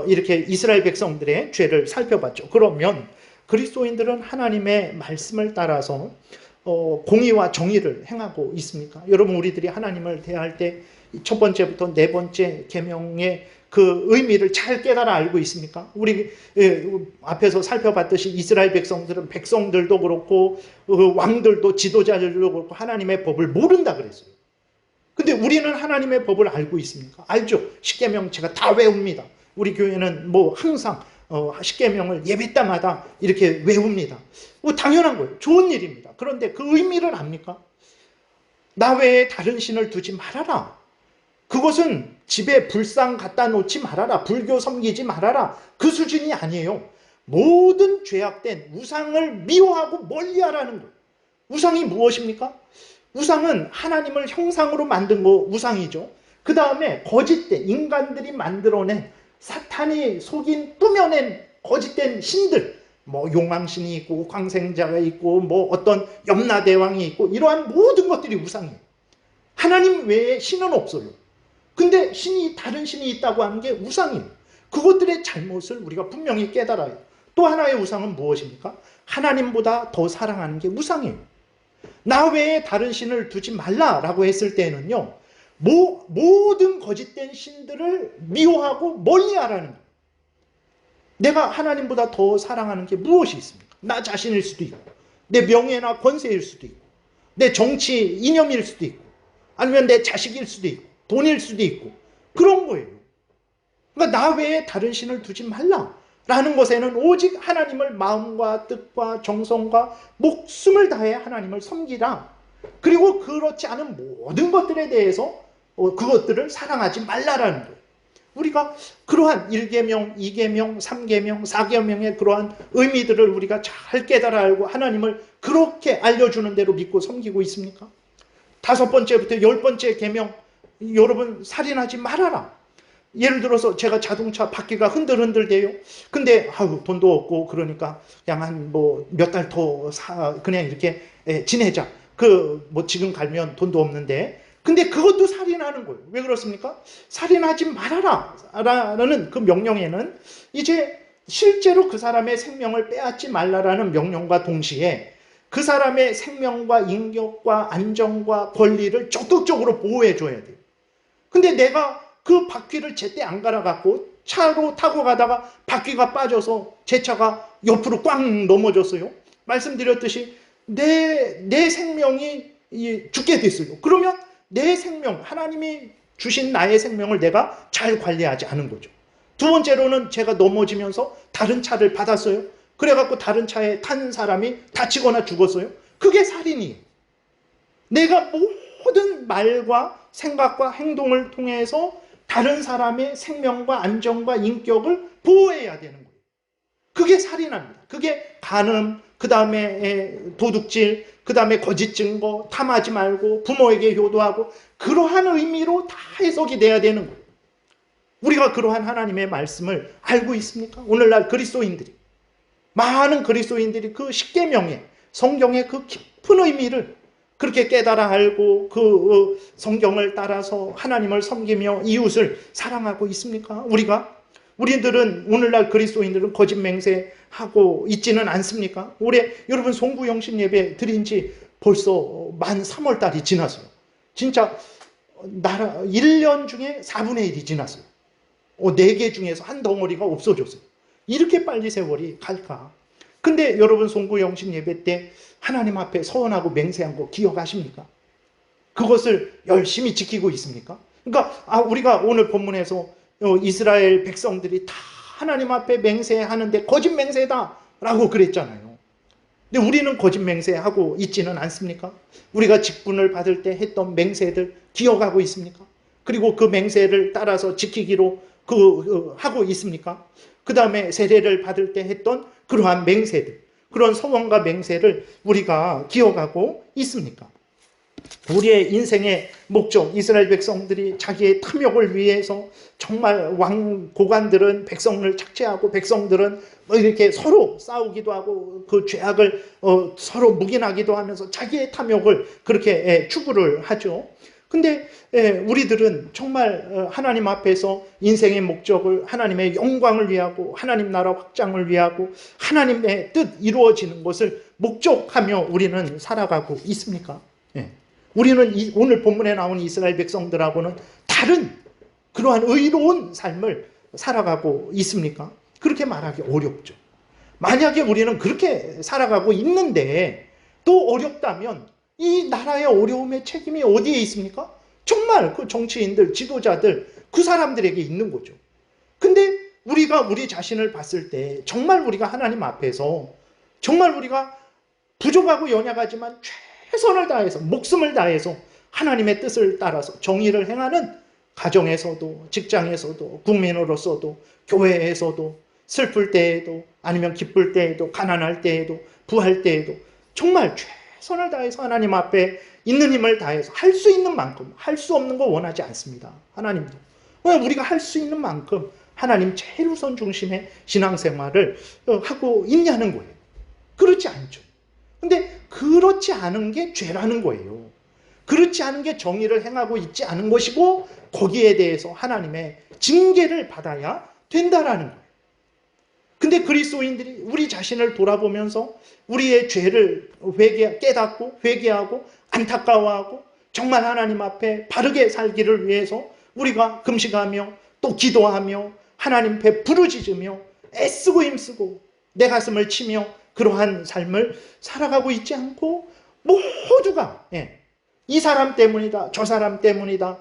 이렇게 이스라엘 백성들의 죄를 살펴봤죠. 그러면 그리스도인들은 하나님의 말씀을 따라서 공의와 정의를 행하고 있습니까? 여러분, 우리들이 하나님을 대할 때 첫 번째부터 네 번째 계명의 그 의미를 잘 깨달아 알고 있습니까? 우리 앞에서 살펴봤듯이 이스라엘 백성들도 그렇고 왕들도 지도자들도 그렇고 하나님의 법을 모른다 그랬어요. 근데 우리는 하나님의 법을 알고 있습니까? 알죠. 십계명 제가 다 외웁니다. 우리 교회는 뭐 항상 십계명을 예배 때마다 이렇게 외웁니다. 뭐 당연한 거예요. 좋은 일입니다. 그런데 그 의미를 압니까? 나 외에 다른 신을 두지 말아라. 그것은 집에 불상 갖다 놓지 말아라. 불교 섬기지 말아라. 그 수준이 아니에요. 모든 죄악된 우상을 미워하고 멀리하라는 거예요. 우상이 무엇입니까? 우상은 하나님을 형상으로 만든 거 우상이죠. 그 다음에 거짓된 인간들이 만들어낸 사탄이 속인 꾸며낸 거짓된 신들, 뭐 용왕신이 있고 광생자가 있고 뭐 어떤 염라대왕이 있고 이러한 모든 것들이 우상이에요. 하나님 외에 신은 없어요. 근데 다른 신이 있다고 하는 게 우상이에요. 그것들의 잘못을 우리가 분명히 깨달아요. 또 하나의 우상은 무엇입니까? 하나님보다 더 사랑하는 게 우상이에요. 나 외에 다른 신을 두지 말라라고 했을 때는요, 모든 거짓된 신들을 미워하고 멀리하라는 거예요. 내가 하나님보다 더 사랑하는 게 무엇이 있습니까? 나 자신일 수도 있고, 내 명예나 권세일 수도 있고, 내 정치 이념일 수도 있고, 아니면 내 자식일 수도 있고, 돈일 수도 있고, 그런 거예요. 그러니까 나 외에 다른 신을 두지 말라라는 것에는 오직 하나님을 마음과 뜻과 정성과 목숨을 다해 하나님을 섬기라. 그리고 그렇지 않은 모든 것들에 대해서 그것들을 사랑하지 말라라는 거예요. 우리가 그러한 1계명, 2계명, 3계명, 4계명의 그러한 의미들을 우리가 잘 깨달아 알고 하나님을 그렇게 알려주는 대로 믿고 섬기고 있습니까? 5번째부터 10번째 계명, 여러분 살인하지 말아라. 예를 들어서 제가 자동차 바퀴가 흔들흔들대요. 근데 돈도 없고 그러니까 그냥 한 뭐 몇 달 더 그냥 이렇게 지내자. 뭐 지금 갈면 돈도 없는데. 근데 그것도 살인하는 거예요. 왜 그렇습니까? 살인하지 말아라 라는 그 명령에는 이제 실제로 그 사람의 생명을 빼앗지 말라라는 명령과 동시에 그 사람의 생명과 인격과 안정과 권리를 적극적으로 보호해 줘야 돼요. 근데 내가 그 바퀴를 제때 안 갈아갖고 차로 타고 가다가 바퀴가 빠져서 제 차가 옆으로 꽝 넘어졌어요. 말씀드렸듯이 내 생명이 죽게 됐어요. 그러면 내 생명, 하나님이 주신 나의 생명을 내가 잘 관리하지 않은 거죠. 두 번째로는 제가 넘어지면서 다른 차를 받았어요. 그래갖고 다른 차에 탄 사람이 다치거나 죽었어요. 그게 살인이에요. 내가 모든 말과 생각과 행동을 통해서 다른 사람의 생명과 안정과 인격을 보호해야 되는 거예요. 그게 살인합니다. 그게 간음, 그 다음에 도둑질, 그 다음에 거짓 증거, 탐하지 말고 부모에게 효도하고 그러한 의미로 다 해석이 돼야 되는 거예요. 우리가 그러한 하나님의 말씀을 알고 있습니까? 오늘날 그리스도인들이, 많은 그리스도인들이 그 십계명의 성경의 그 깊은 의미를 그렇게 깨달아 알고 그 성경을 따라서 하나님을 섬기며 이웃을 사랑하고 있습니까? 우리들은 오늘날 그리스도인들은 거짓 맹세하고 있지는 않습니까? 올해 여러분 송구영신 예배 드린 지 벌써 만 3월 달이 지났어요. 진짜 1년 중에 4분의 1이 지났어요. 4개 중에서 한 덩어리가 없어졌어요. 이렇게 빨리 세월이 갈까? 근데 여러분 송구영신 예배 때 하나님 앞에 서원하고 맹세한 거 기억하십니까? 그것을 열심히 지키고 있습니까? 그러니까 우리가 오늘 본문에서 이스라엘 백성들이 다 하나님 앞에 맹세하는데 거짓 맹세다 라고 그랬잖아요. 근데 우리는 거짓 맹세하고 있지는 않습니까? 우리가 직분을 받을 때 했던 맹세들 기억하고 있습니까? 그리고 그 맹세를 따라서 지키기로 하고 있습니까? 그 다음에 세례를 받을 때 했던 그러한 맹세들, 그런 소원과 맹세를 우리가 기억하고 있습니까? 우리의 인생의 목적, 이스라엘 백성들이 자기의 탐욕을 위해서 정말 고관들은 백성을 착취하고 백성들은 이렇게 서로 싸우기도 하고 그 죄악을 서로 묵인하기도 하면서 자기의 탐욕을 그렇게 추구를 하죠. 근데 우리들은 정말 하나님 앞에서 인생의 목적을 하나님의 영광을 위하고 하나님 나라 확장을 위하고 하나님의 뜻 이루어지는 것을 목적하며 우리는 살아가고 있습니까? 예. 우리는 오늘 본문에 나온 이스라엘 백성들하고는 다른 그러한 의로운 삶을 살아가고 있습니까? 그렇게 말하기 어렵죠. 만약에 우리는 그렇게 살아가고 있는데 또 어렵다면 이 나라의 어려움의 책임이 어디에 있습니까? 정말 그 정치인들, 지도자들, 그 사람들에게 있는 거죠. 근데 우리가 우리 자신을 봤을 때 정말 우리가 하나님 앞에서 정말 우리가 부족하고 연약하지만 최선을 다해서 목숨을 다해서 하나님의 뜻을 따라서 정의를 행하는 가정에서도 직장에서도 국민으로서도 교회에서도 슬플 때에도 아니면 기쁠 때에도 가난할 때에도 부할 때에도 정말 최선을 다해서 하나님 앞에 있는 힘을 다해서 할 수 있는 만큼, 할 수 없는 거 원하지 않습니다. 하나님도. 우리가 할 수 있는 만큼 하나님 제일 우선 중심의 신앙생활을 하고 있냐는 거예요. 그렇지 않죠. 근데 그렇지 않은 게 죄라는 거예요. 그렇지 않은 게 정의를 행하고 있지 않은 것이고 거기에 대해서 하나님의 징계를 받아야 된다라는 거예요. 근데 그리스도인들이 우리 자신을 돌아보면서 우리의 죄를 깨닫고 회개하고 안타까워하고 정말 하나님 앞에 바르게 살기를 위해서 우리가 금식하며 또 기도하며 하나님 앞에 부르짖으며 애쓰고 힘쓰고 내 가슴을 치며 그러한 삶을 살아가고 있지 않고 모두가 이 사람 때문이다, 저 사람 때문이다,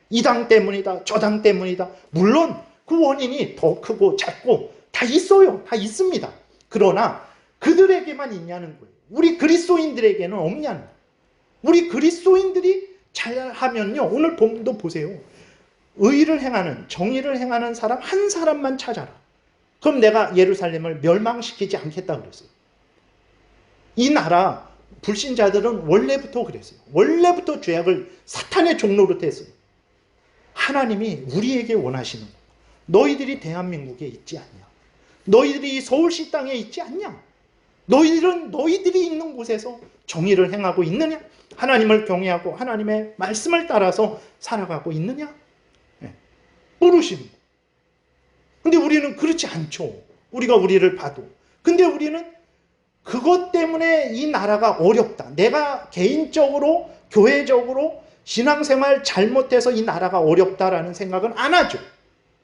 이 당 때문이다, 저 당 때문이다. 물론 그 원인이 더 크고 작고 다 있어요. 다 있습니다. 그러나 그들에게만 있냐는 거예요. 우리 그리스도인들에게는 없냐는 거예요. 우리 그리스도인들이 잘하면요. 오늘 본문도 보세요. 의를 행하는, 정의를 행하는 사람 한 사람만 찾아라. 그럼 내가 예루살렘을 멸망시키지 않겠다 그랬어요. 이 나라 불신자들은 원래부터 그랬어요. 원래부터 죄악을 사탄의 종로로 했어요. 하나님이 우리에게 원하시는 거예요. 너희들이 대한민국에 있지 않냐? 너희들이 서울시 땅에 있지 않냐? 너희들이 있는 곳에서 정의를 행하고 있느냐? 하나님을 경외하고 하나님의 말씀을 따라서 살아가고 있느냐? 모르시는 거예요. 근데 우리는 그렇지 않죠. 우리가 우리를 봐도. 근데 우리는 그것 때문에 이 나라가 어렵다. 내가 개인적으로, 교회적으로 신앙생활 잘못해서 이 나라가 어렵다라는 생각은 안 하죠.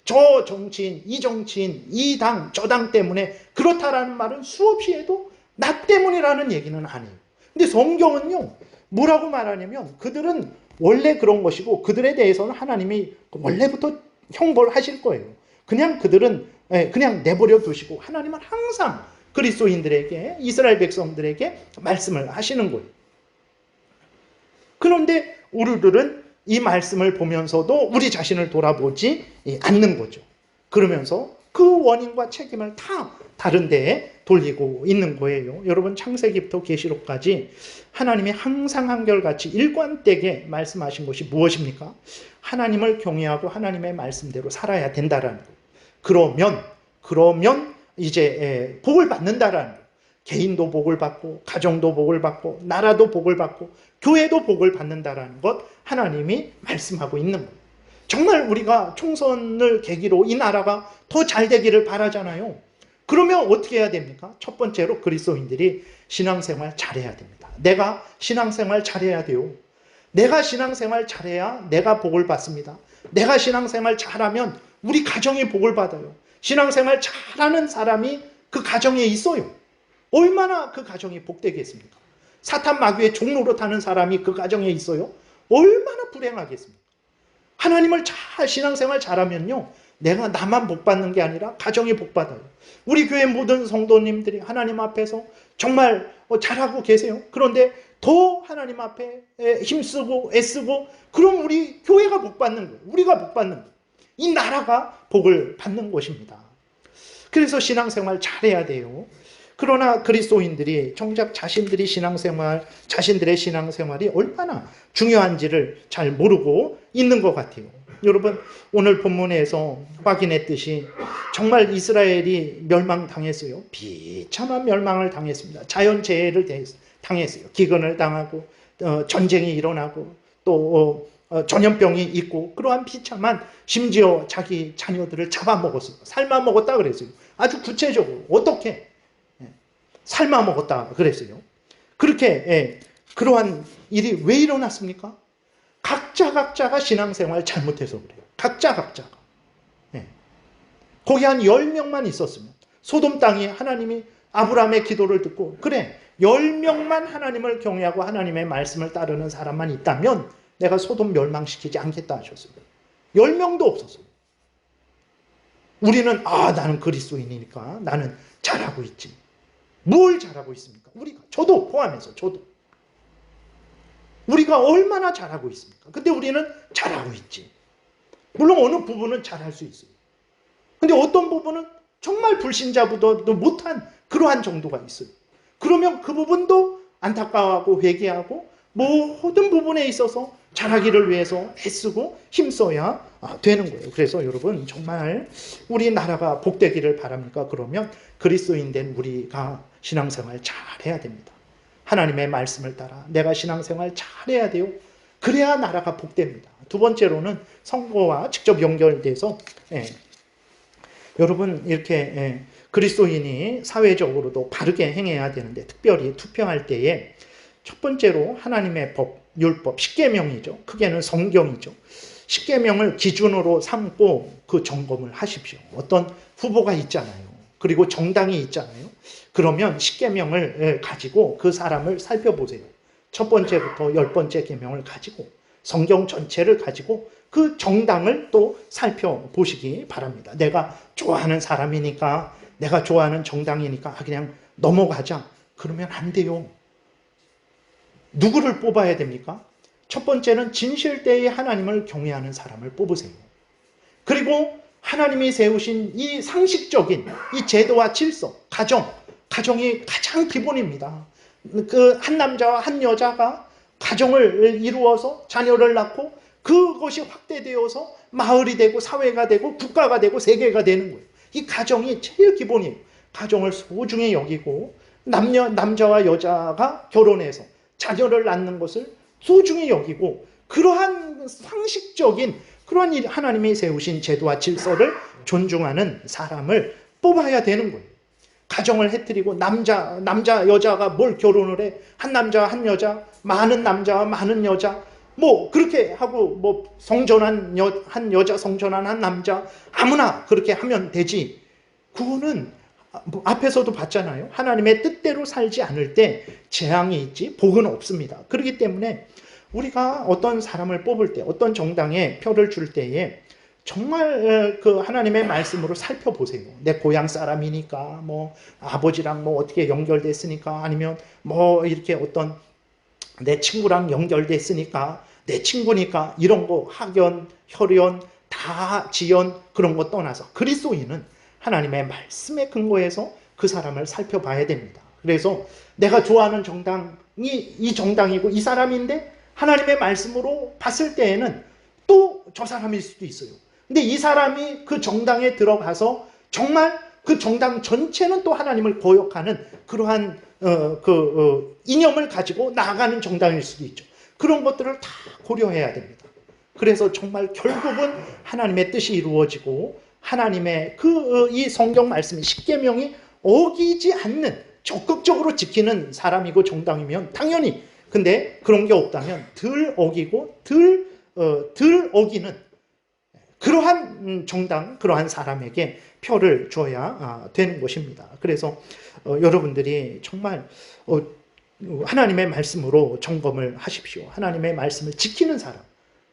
저 정치인, 이 당, 저 당 때문에 그렇다라는 말은 수없이 해도 나 때문이라는 얘기는 안 해요. 근데 성경은요, 뭐라고 말하냐면 그들은 원래 그런 것이고 그들에 대해서는 하나님이 원래부터 형벌하실 거예요. 그냥 그들은 그냥 내버려 두시고 하나님은 항상 그리스도인들에게, 이스라엘 백성들에게 말씀을 하시는 거예요. 그런데 우리들은 이 말씀을 보면서도 우리 자신을 돌아보지 않는 거죠. 그러면서 그 원인과 책임을 다 다른 데에 돌리고 있는 거예요. 여러분 창세기부터 계시록까지 하나님이 항상 한결같이 일관되게 말씀하신 것이 무엇입니까? 하나님을 경외하고 하나님의 말씀대로 살아야 된다라는 거예요. 그러면 이제 복을 받는다라는 거예요. 개인도 복을 받고 가정도 복을 받고 나라도 복을 받고 교회도 복을 받는다라는 것 하나님이 말씀하고 있는 거예요. 정말 우리가 총선을 계기로 이 나라가 더 잘 되기를 바라잖아요. 그러면 어떻게 해야 됩니까? 첫 번째로 그리스도인들이 신앙생활 잘해야 됩니다. 내가 신앙생활 잘해야 돼요. 내가 신앙생활 잘해야 내가 복을 받습니다. 내가 신앙생활 잘하면 우리 가정이 복을 받아요. 신앙생활 잘하는 사람이 그 가정에 있어요. 얼마나 그 가정이 복되겠습니까? 사탄 마귀의 종로로 타는 사람이 그 가정에 있어요. 얼마나 불행하겠습니까? 하나님을 신앙생활 잘하면요, 내가 나만 복받는 게 아니라 가정이 복받아요. 우리 교회 모든 성도님들이 하나님 앞에서 정말 잘하고 계세요. 그런데 더 하나님 앞에 힘쓰고 애쓰고 그럼 우리 교회가 복받는 거예요. 우리가 복받는 거예요. 이 나라가 복을 받는 것입니다. 그래서 신앙생활 잘해야 돼요. 그러나 그리스도인들이 정작 자신들의 신앙생활이 얼마나 중요한지를 잘 모르고 있는 것 같아요. 여러분 오늘 본문에서 확인했듯이 정말 이스라엘이 멸망당했어요. 비참한 멸망을 당했습니다. 자연재해를 당했어요. 기근을 당하고 전쟁이 일어나고 또 전염병이 있고 그러한 비참한 심지어 자기 자녀들을 잡아먹었어요. 삶아먹었다 그랬어요. 아주 구체적으로 어떻게 삶아 먹었다 그랬어요. 그렇게 그러한 일이 왜 일어났습니까? 각자가 신앙생활 잘못해서 그래요. 각자가. 예. 거기 한 10명만 있었으면 소돔 땅이 하나님이 아브라함의 기도를 듣고 그래 10명만 하나님을 경외하고 하나님의 말씀을 따르는 사람만 있다면 내가 소돔 멸망시키지 않겠다 하셨어요. 10명도 없었어요. 우리는 나는 그리스도인이니까 나는 잘하고 있지. 뭘 잘하고 있습니까? 우리가 저도 포함해서 저도 우리가 얼마나 잘하고 있습니까? 근데 우리는 잘하고 있지. 물론 어느 부분은 잘할 수 있어요. 근데 어떤 부분은 정말 불신자보다도 못한 그러한 정도가 있어요. 그러면 그 부분도 안타까워하고 회개하고 모든 부분에 있어서 잘하기를 위해서 애쓰고 힘써야 되는 거예요. 그래서 여러분 정말 우리나라가 복되기를 바랍니까? 그러면 그리스도인 된 우리가 신앙생활 잘해야 됩니다. 하나님의 말씀을 따라 내가 신앙생활 잘해야 돼요. 그래야 나라가 복됩니다. 두 번째로는 선거와 직접 연결돼서 여러분 이렇게 그리스도인이 사회적으로도 바르게 행해야 되는데 특별히 투표할 때에 첫 번째로 하나님의 법, 율법, 십계명이죠. 크게는 성경이죠. 십계명을 기준으로 삼고 그 점검을 하십시오. 어떤 후보가 있잖아요. 그리고 정당이 있잖아요. 그러면 십계명을 가지고 그 사람을 살펴보세요. 첫 번째부터 10번째 계명을 가지고 성경 전체를 가지고 그 정당을 또 살펴보시기 바랍니다. 내가 좋아하는 사람이니까 내가 좋아하는 정당이니까 그냥 넘어가자. 그러면 안 돼요. 누구를 뽑아야 됩니까? 첫 번째는 진실되이 하나님을 경외하는 사람을 뽑으세요. 그리고 하나님이 세우신 이 상식적인 이 제도와 질서, 가정이 가장 기본입니다. 그 한 남자와 한 여자가 가정을 이루어서 자녀를 낳고 그것이 확대되어서 마을이 되고 사회가 되고 국가가 되고 세계가 되는 거예요. 이 가정이 제일 기본이에요. 가정을 소중히 여기고 남자와 여자가 결혼해서 자녀를 낳는 것을 소중히 여기고 그러한 상식적인 그러한 하나님이 세우신 제도와 질서를 존중하는 사람을 뽑아야 되는 거예요. 가정을 해뜨리고 남자 여자가 뭘 결혼을 해? 한 남자 한 여자, 많은 남자와 많은 여자, 그렇게 하고 성전한 한 여자, 성전한 한 남자 아무나 그렇게 하면 되지. 그거는 앞에서도 봤잖아요. 하나님의 뜻대로 살지 않을 때 재앙이 있지 복은 없습니다. 그렇기 때문에 우리가 어떤 사람을 뽑을 때, 어떤 정당에 표를 줄 때에 정말 그 하나님의 말씀으로 살펴보세요. 내 고향 사람이니까, 아버지랑 어떻게 연결됐으니까, 아니면 이렇게 어떤 내 친구랑 연결됐으니까, 내 친구니까, 이런 거, 학연, 혈연, 다 지연, 그런 거 떠나서 그리스도인은 하나님의 말씀에 근거해서 그 사람을 살펴봐야 됩니다. 그래서 내가 좋아하는 정당이 이 정당이고 이 사람인데 하나님의 말씀으로 봤을 때에는 또 저 사람일 수도 있어요. 근데 이 사람이 그 정당에 들어가서 정말 그 정당 전체는 또 하나님을 거역하는 그러한 이념을 가지고 나아가는 정당일 수도 있죠. 그런 것들을 다 고려해야 됩니다. 그래서 정말 결국은 하나님의 뜻이 이루어지고 하나님의 이 성경 말씀이 십계명이 어기지 않는 적극적으로 지키는 사람이고 정당이면 당연히, 근데 그런 게 없다면 덜 어기고 덜 어기는 그러한 정당, 그러한 사람에게 표를 줘야 되는 것입니다. 그래서 여러분들이 정말 하나님의 말씀으로 점검을 하십시오. 하나님의 말씀을 지키는 사람,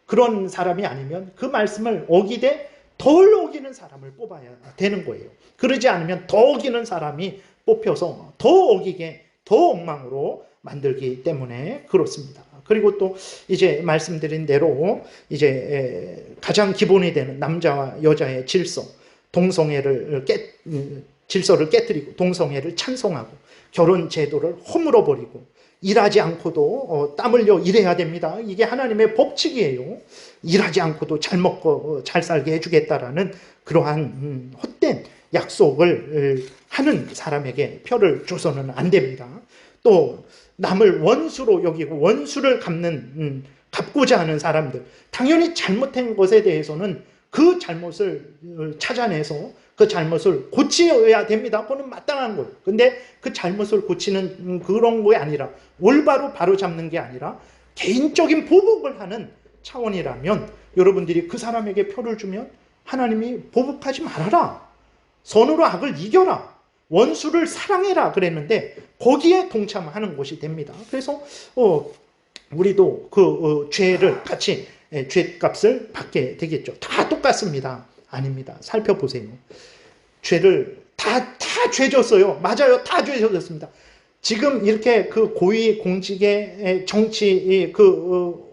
그런 사람이 아니면 그 말씀을 어기되 덜 어기는 사람을 뽑아야 되는 거예요. 그러지 않으면 더 어기는 사람이 뽑혀서 더 어기게, 더 엉망으로 만들기 때문에 그렇습니다. 그리고 또 이제 말씀드린 대로 이제 가장 기본이 되는 남자와 여자의 질서, 질서를 깨뜨리고 동성애를 찬송하고 결혼 제도를 허물어 버리고 일하지 않고도 땀 흘려 일해야 됩니다. 이게 하나님의 법칙이에요. 일하지 않고도 잘 먹고 잘 살게 해주겠다라는 그러한 헛된 약속을 하는 사람에게 표를 줘서는 안 됩니다. 또 남을 원수로 여기고 원수를 갚고자 하는 사람들, 당연히 잘못한 것에 대해서는 그 잘못을 찾아내서 그 잘못을 고쳐야 됩니다. 그거는 마땅한 거예요. 근데 그 잘못을 고치는 그런 게 아니라 올바로 바로 잡는 게 아니라 개인적인 보복을 하는 차원이라면 여러분들이 그 사람에게 표를 주면 하나님이 보복하지 말아라. 선으로 악을 이겨라. 원수를 사랑해라 그랬는데 거기에 동참하는 것이 됩니다. 그래서 우리도 그 죄를 같이 죄값을 받게 되겠죠. 다 똑같습니다. 아닙니다. 살펴보세요. 죄를 다 죄졌어요. 맞아요. 다 죄졌습니다. 지금 이렇게 그 고위 공직의 정치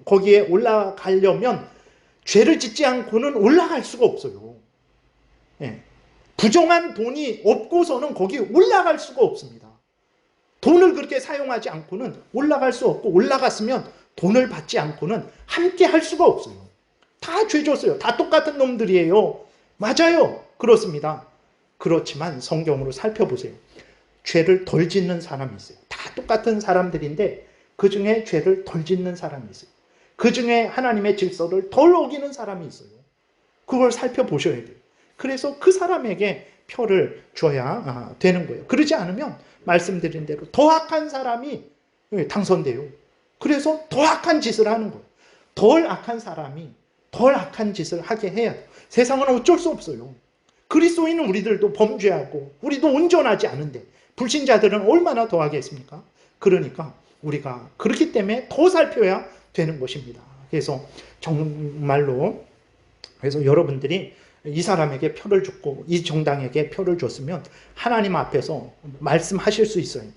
거기에 올라가려면 죄를 짓지 않고는 올라갈 수가 없어요. 예. 부정한 돈이 없고서는 거기 올라갈 수가 없습니다. 돈을 그렇게 사용하지 않고는 올라갈 수 없고 올라갔으면 돈을 받지 않고는 함께 할 수가 없어요. 다 죄졌어요. 다 똑같은 놈들이에요. 맞아요. 그렇습니다. 그렇지만 성경으로 살펴보세요. 죄를 덜 짓는 사람이 있어요. 다 똑같은 사람들인데 그 중에 죄를 덜 짓는 사람이 있어요. 그 중에 하나님의 질서를 덜 어기는 사람이 있어요. 그걸 살펴보셔야 돼요. 그래서 그 사람에게 표를 줘야 되는 거예요. 그러지 않으면 말씀드린 대로 더 악한 사람이 당선돼요. 그래서 더 악한 짓을 하는 거예요. 덜 악한 사람이 덜 악한 짓을 하게 해야 돼요. 세상은 어쩔 수 없어요. 그리스도인은 우리들도 범죄하고 우리도 온전하지 않은데 불신자들은 얼마나 더 하겠습니까? 그러니까 우리가 그렇기 때문에 더 살펴야 되는 것입니다. 그래서 정말로 그래서 여러분들이 이 사람에게 표를 줬고 이 정당에게 표를 줬으면 하나님 앞에서 말씀하실 수 있어야 돼요.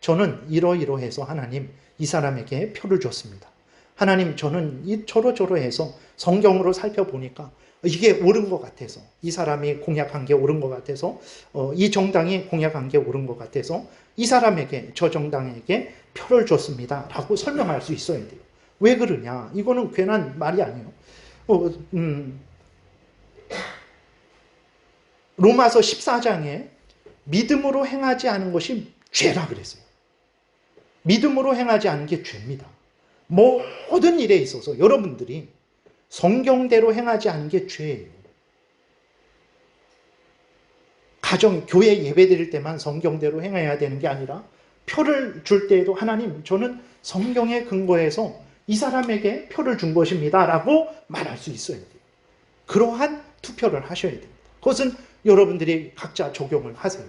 저는 이러이러해서 하나님 이 사람에게 표를 줬습니다. 하나님 저는 저러저러해서 성경으로 살펴보니까 이게 옳은 것 같아서 이 사람이 공약한 게 옳은 것 같아서 이 정당이 공약한 게 옳은 것 같아서 이 사람에게 저 정당에게 표를 줬습니다 라고 설명할 수 있어야 돼요. 왜 그러냐? 이거는 괜한 말이 아니에요. 로마서 14장에 믿음으로 행하지 않은 것이 죄라 그랬어요. 믿음으로 행하지 않은 게 죄입니다. 모든 일에 있어서 여러분들이 성경대로 행하지 않은 게 죄예요. 가정, 교회 예배 드릴 때만 성경대로 행해야 되는 게 아니라 표를 줄 때에도 하나님 저는 성경에 근거해서 이 사람에게 표를 준 것입니다 라고 말할 수 있어야 돼요. 그러한 투표를 하셔야 됩니다. 그것은 여러분들이 각자 적용을 하세요.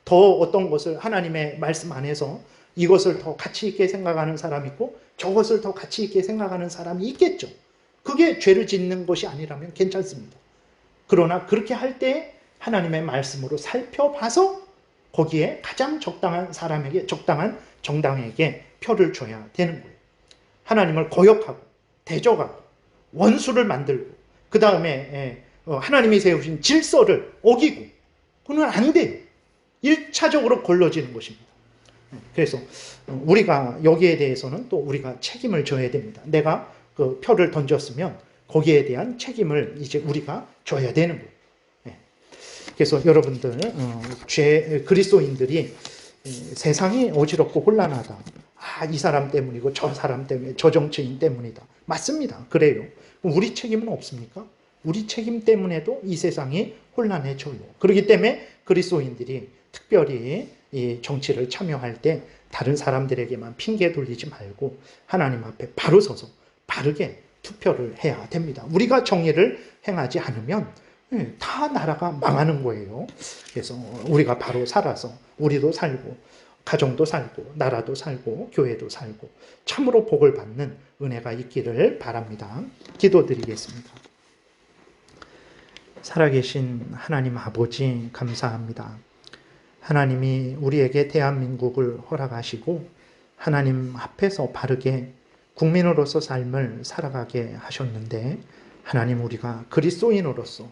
더 어떤 것을 하나님의 말씀 안에서 이것을 더 가치 있게 생각하는 사람이 있고 저것을 더 가치 있게 생각하는 사람이 있겠죠. 그게 죄를 짓는 것이 아니라면 괜찮습니다. 그러나 그렇게 할 때 하나님의 말씀으로 살펴봐서 거기에 가장 적당한 사람에게 적당한 정당에게 표를 줘야 되는 거예요. 하나님을 거역하고 대적하고 원수를 만들고 그 다음에 하나님이 세우신 질서를 어기고 그건 안 돼요. 1차적으로 걸러지는 것입니다. 그래서 우리가 여기에 대해서는 또 우리가 책임을 져야 됩니다. 내가 그 표를 던졌으면 거기에 대한 책임을 이제 우리가 져야 되는 거예요. 그래서 여러분들 그리스도인들이 세상이 어지럽고 혼란하다. 이 사람 때문이고 저 사람 때문에 저 정치인 때문이다. 맞습니다. 그래요. 우리 책임은 없습니까? 우리 책임 때문에도 이 세상이 혼란해져요. 그렇기 때문에 그리스도인들이 특별히 이 정치를 참여할 때 다른 사람들에게만 핑계 돌리지 말고 하나님 앞에 바로 서서 바르게 투표를 해야 됩니다. 우리가 정의를 행하지 않으면 다 나라가 망하는 거예요. 그래서 우리가 바로 살아서 우리도 살고 가정도 살고 나라도 살고 교회도 살고 참으로 복을 받는 은혜가 있기를 바랍니다. 기도드리겠습니다. 살아계신 하나님 아버지 감사합니다. 하나님이 우리에게 대한민국을 허락하시고 하나님 앞에서 바르게 국민으로서 삶을 살아가게 하셨는데 하나님 우리가 그리스도인으로서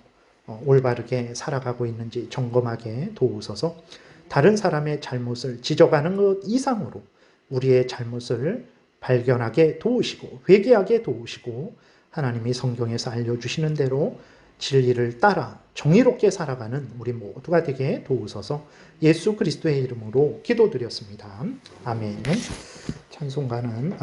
올바르게 살아가고 있는지 점검하게 도우소서. 다른 사람의 잘못을 지적하는 것 이상으로 우리의 잘못을 발견하게 도우시고 회개하게 도우시고 하나님이 성경에서 알려주시는 대로 진리를 따라 정의롭게 살아가는 우리 모두가 되게 도우소서. 예수 그리스도의 이름으로 기도드렸습니다. 아멘. 찬송가는